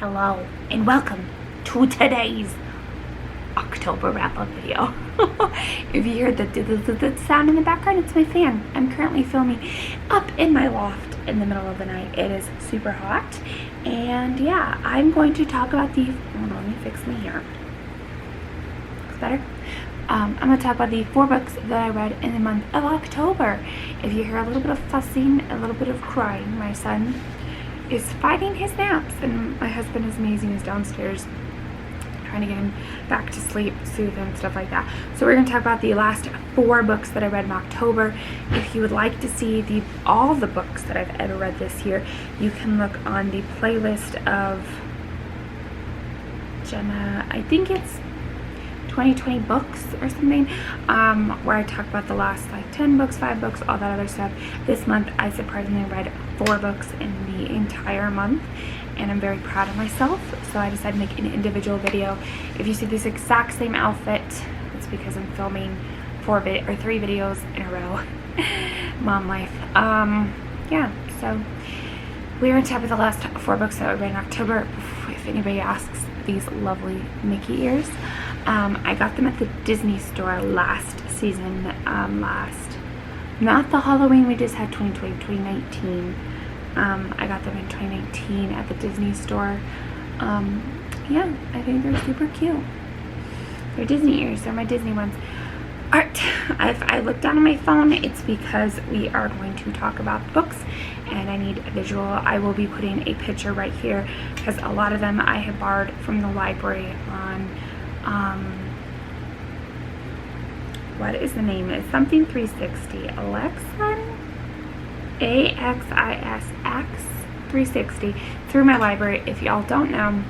Hello and welcome to today's October wrap-up video. If you hear the sound in the background, it's my fan. I'm currently filming up in my loft in the middle of the night. It is super hot, and yeah, I'm going to talk about the, hold on, let me fix my hair. Looks better. I'm going to talk about the 4 books that I read in the month of October. If you hear a little bit of fussing, a little bit of crying, my son is fighting his naps, and my husband is amazing. He's downstairs trying to get him back to sleep, soothe him, stuff like that. So we're going to talk about the last 4 books that I read in October. If you would like to see all the books that I've ever read this year, you can look on the playlist of Jenna, I think it's 2020 books or something, where I talk about the last like 10 books, 5 books, all that other stuff. This month I surprisingly read 4 books in the entire month, and I'm very proud of myself, so I decided to make an individual video. If you see this exact same outfit, it's because I'm filming 3 videos in a row. Mom life. Yeah, so we're on top of the last 4 books that I read in October. If anybody asks, these lovely Mickey ears, I got them at the Disney store last season, not the Halloween we just had, 2019. I got them in 2019 at the Disney store. Yeah, I think they're super cute. They're Disney ears, they're my Disney ones. Alright, if I look down on my phone, it's because we are going to talk about books and I need a visual. I will be putting a picture right here because a lot of them I have borrowed from the library on, what is the name? It's something 360. Alexan? AXISX 360 through my library. If y'all don't know,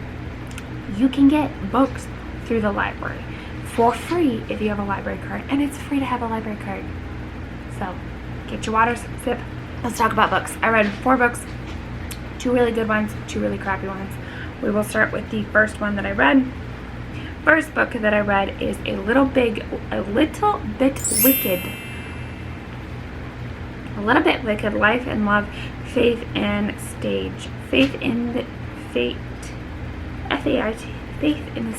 you can get books through the library for free if you have a library card, and it's free to have a library card. So get your water, sip. Let's talk about books. I read 4 books, 2 really good ones, 2 really crappy ones. We will start with the first one that I read. First book that I read is A Little Bit Wicked. A Little Bit Wicked, Life and Love, Faith and Stage. Faith in the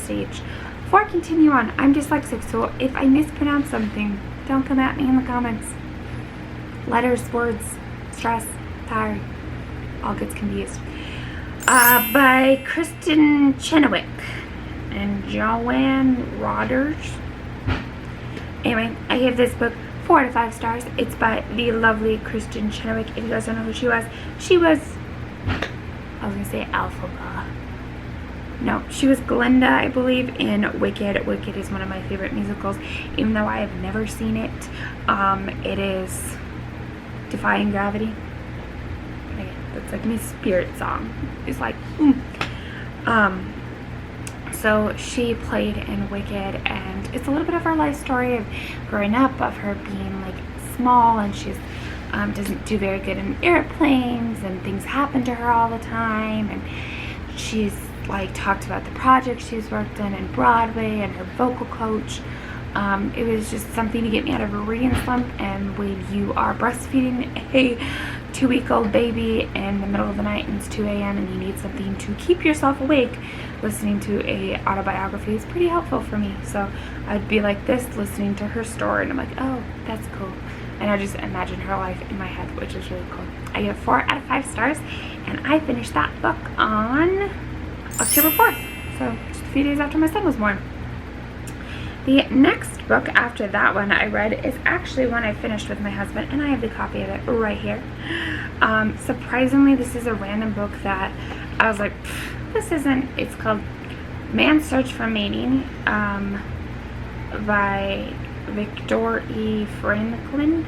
Stage. Before I continue on, I'm dyslexic, so if I mispronounce something, don't come at me in the comments. Letters, words, stress, tired, all gets confused. By Kristen Chenoweth and Joanne Rodgers. Anyway, I gave this book 4 out of 5 stars. It's by the lovely Kristen Chenoweth. If you guys don't know who she was, I was gonna say Alphaba. No, she was Glinda, I believe, in Wicked. Wicked is one of my favorite musicals, even though I have never seen it. It is Defying Gravity. That's like my spirit song. It's like, so she played in Wicked, and it's a little bit of her life story of growing up, of her being like small, and she's doesn't do very good in airplanes, and things happen to her all the time, and she's like talked about the projects she's worked in and Broadway and her vocal coach. It was just something to get me out of a reading slump. And when you are breastfeeding a 2-week-old baby in the middle of the night and it's 2 a.m. and you need something to keep yourself awake, listening to a autobiography is pretty helpful for me. So I'd be like this, listening to her story, and I'm like, oh, that's cool. And I just imagine her life in my head, which is really cool. I give it 4 out of 5 stars, and I finished that book on October 4th, so just a few days after my son was born. The next book after that one I read is actually one I finished with my husband, and I have the copy of it right here. Surprisingly, this is a random book that I was like, this isn't, it's called Man's Search for Meaning, by Victor E. Franklin.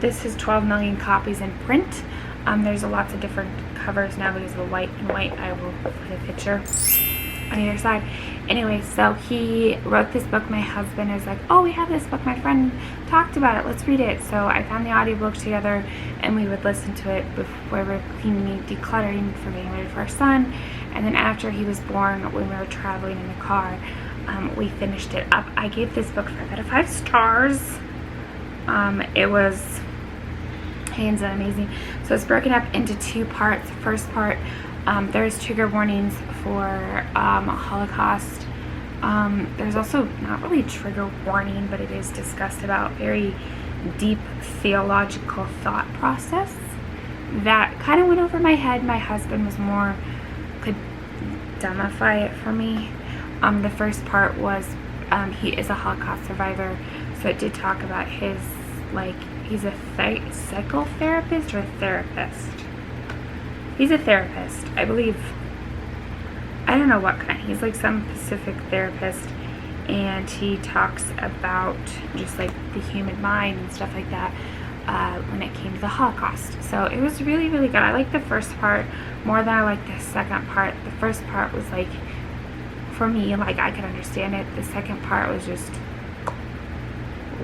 This is 12 million copies in print. There's lots of different covers now because of the white and white. I will put a picture on either side. Anyway, so he wrote this book. My husband is like, oh, we have this book, my friend talked about it, let's read it. So I found the audiobook together, and we would listen to it before we were cleaning, decluttering for getting ready for our son. And then after he was born, when we were traveling in the car, we finished it up. I gave this book 5 out of 5 stars. It was hands down amazing. So it's broken up into 2 parts. The first part There's trigger warnings for Holocaust. There's also not really trigger warning, but it is discussed about very deep theological thought process that kind of went over my head. My husband could dumbify it for me. The first part was he is a Holocaust survivor, so it did talk about his, like, he's a psychotherapist or a therapist. He's a therapist, I believe. I don't know what kind. He's like some Pacific therapist, and he talks about just like the human mind and stuff like that when it came to the Holocaust. So it was really, really good. I liked the first part more than I liked the second part. The first part was like, for me, like, I could understand it. The second part was just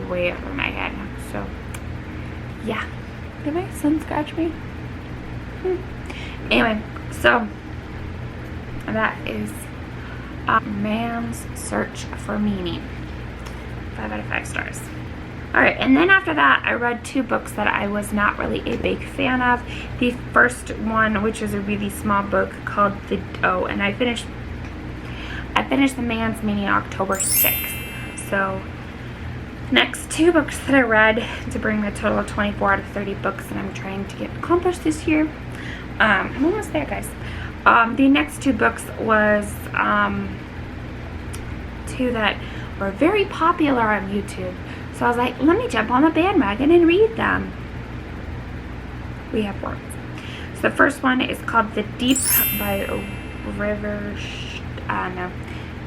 way over my head. So yeah. Did my son scratch me? Anyway, so that is Man's Search for Meaning. 5 out of 5 stars. Alright, and then after that, I read 2 books that I was not really a big fan of. The first one, which is a really small book called and I finished The Man's Meaning October 6th. So, next 2 books that I read to bring the total of 24 out of 30 books that I'm trying to get accomplished this year. I'm almost there, guys. The next 2 books was 2 that were very popular on YouTube. So I was like, let me jump on the bandwagon and read them. We have words. So the first one is called The Deep by River. No.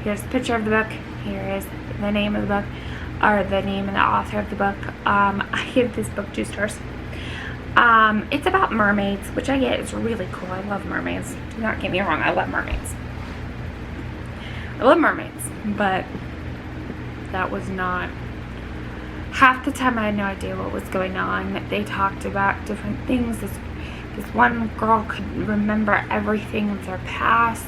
Here's a picture of the book. Here is the name of the book, or the name and the author of the book. I give this book 2 stars. It's about mermaids, which I get is really cool. I love mermaids. Do not get me wrong, I love mermaids. I love mermaids, but that was not... Half the time I had no idea what was going on. They talked about different things. This one girl could remember everything of their past.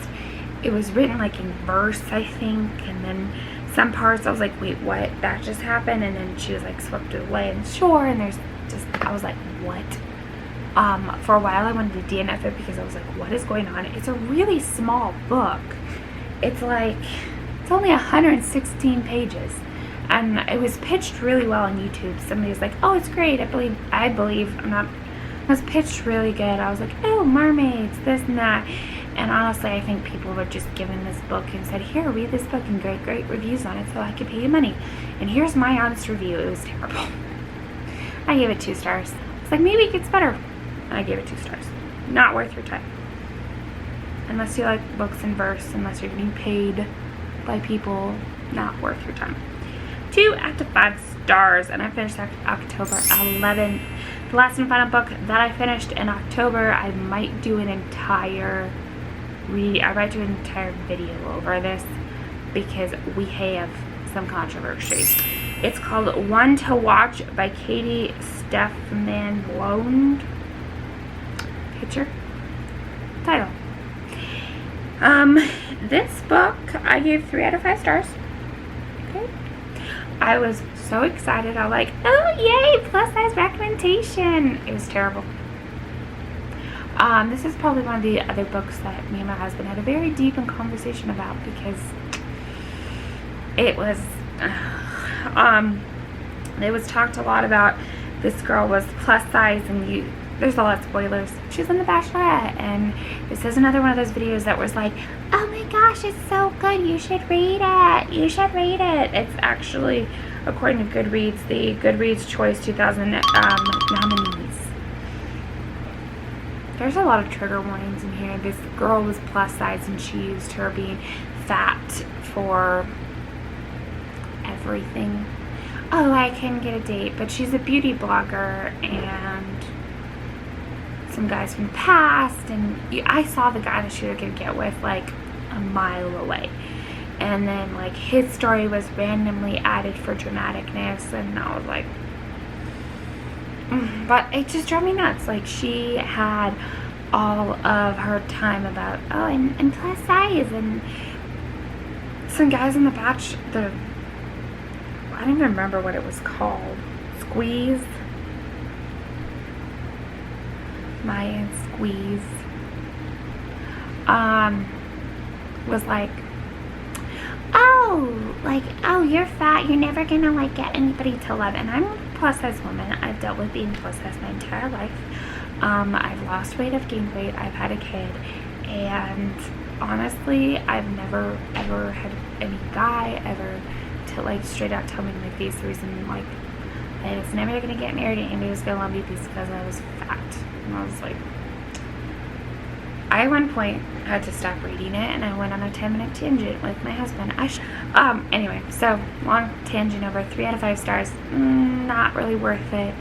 It was written like in verse, I think, and then some parts I was like, wait, what? That just happened? And then she was like swept away on the shore, and there's just, I was like, what? For a while I wanted to DNF it because I was like, what is going on? It's a really small book. It's only 116 pages, and it was pitched really well on YouTube. Somebody was like, oh, it's great. I believe it was pitched really good. I was like, oh, mermaids, this and that. And honestly, I think people were just given this book and said, here, read this book and great reviews on it so I could pay you money. And here's my honest review. It was terrible. I gave it 2 stars. It's like, maybe it gets better. And I gave it 2 stars. Not worth your time. Unless you like books in verse, unless you're getting paid by people, not worth your time. 2 out of 5 stars. And I finished October 11th. The last and final book that I finished in October, I might do an entire video over this because we have some controversy. It's called One to Watch by Katie Stayman-London. Picture. Title. This book I gave 3 out of 5 stars. Okay. I was so excited. I was like, oh yay, plus size recommendation. It was terrible. This is probably one of the other books that me and my husband had a very deep conversation about because it was talked a lot about. This girl was plus size, and there's a lot of spoilers. She's in The Bachelorette, and this is another one of those videos that was like, oh my gosh, it's so good, you should read it, you should read it. It's actually, according to Goodreads, the Goodreads Choice 2000 nominees. There's a lot of trigger warnings in here. This girl was plus size, and she used her being fat for everything. Oh, I can get a date, but she's a beauty blogger, and some guys from the past, and I saw the guy that she was gonna get with like a mile away, and then like his story was randomly added for dramaticness, and I was like, but it just drove me nuts. Like, she had all of her time about, oh, and plus size, and some guys in the batch, I don't even remember what it was called. Squeeze. Maya and Squeeze. was like, oh, you're fat, you're never gonna like get anybody to love. And I'm a plus size woman. I've dealt with being plus size my entire life. I've lost weight, I've gained weight, I've had a kid, and honestly, I've never ever had any guy ever to like straight out tell me to my face the reason like I was never gonna get married and anybody was gonna love me because I was fat. And I was like, I at one point had to stop reading it, and I went on a 10-minute tangent with my husband. Anyway, so long tangent over. 3 out of 5 stars. Not really worth it.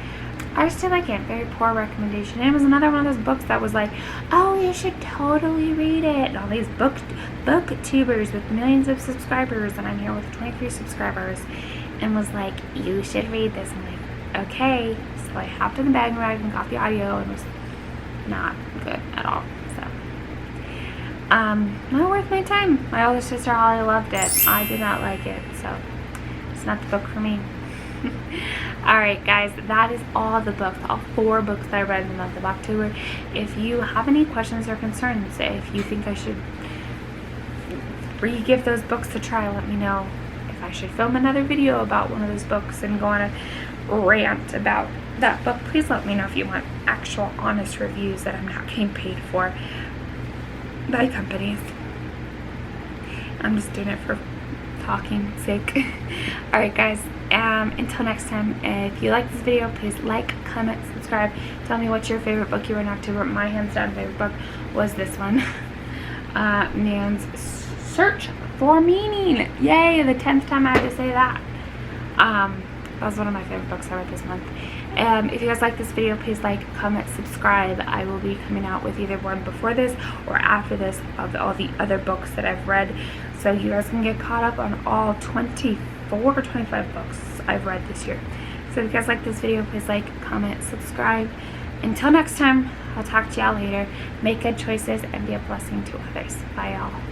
I just didn't like it. Very poor recommendation. And it was another one of those books that was like, oh, you should totally read it. And all these booktubers with millions of subscribers, and I'm here with 23 subscribers, and was like, you should read this. I'm like, okay. So I hopped in the bandwagon and got the audio, and it was not good at all. So not worth my time. My older sister Holly loved it. I did not like it, so it's not the book for me. Alright guys, that is all the books, all 4 books that I read in the month of October. If you have any questions or concerns, if you think I should re-give those books a try, let me know. If I should film another video about one of those books and go on a rant about that book, please let me know. If you want actual honest reviews that I'm not getting paid for by companies. I'm just doing it for talking sake. Alright guys, until next time, if you like this video, please like, comment, subscribe. Tell me what's your favorite book you read in October. My hands down favorite book was this one. Man's Search for Meaning. Yay, the 10th time I had to say that. That was one of my favorite books I read this month. If you guys like this video, please like, comment, subscribe. I will be coming out with either one before this or after this of all the other books that I've read, so you guys can get caught up on all 24 or 25 books I've read this year. So if you guys like this video, please like, comment, subscribe. Until next time, I'll talk to y'all later. Make good choices and be a blessing to others. Bye y'all.